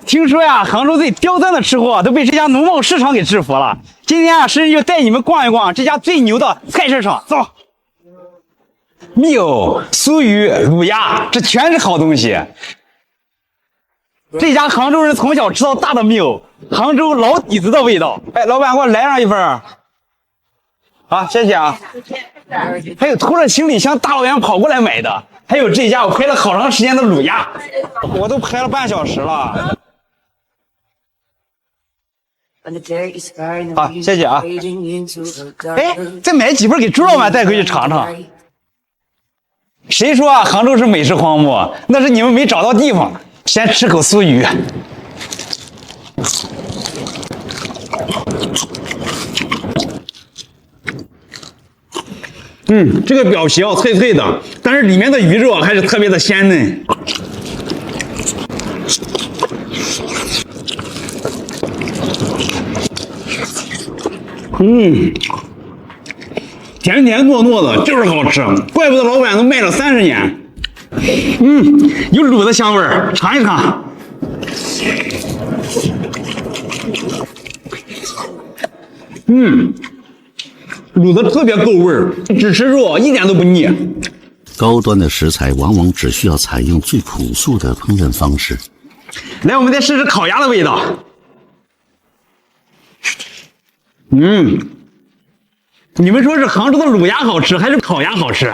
听说呀，杭州最刁钻的吃货都被这家农贸市场给制服了。今天啊，神就带你们逛一逛这家最牛的菜市场，走。蜜藕、酥鱼、卤鸭，这全是好东西。这家杭州人从小吃到大的蜜藕，杭州老底子的味道。哎，老板，给我来上一份。好，谢谢啊。还有拖着行李箱大老远跑过来买的，还有这家我排了好长时间的卤鸭，我都排了半小时了。好，谢谢啊。哎，再买几份给朱老板带回去尝尝。谁说啊，杭州是美食荒漠？那是你们没找到地方。先吃口酥鱼。这个表皮脆脆的，但是里面的鱼肉还是特别的鲜嫩。甜甜糯糯的，就是好吃，怪不得老板都卖了30年。有卤的香味儿，尝一尝。卤的特别够味儿，只吃肉一点都不腻。高端的食材往往只需要采用最朴素的烹饪方式。来，我们再试试烤鸭的味道。你们说是杭州的卤鸭好吃，还是烤鸭好吃？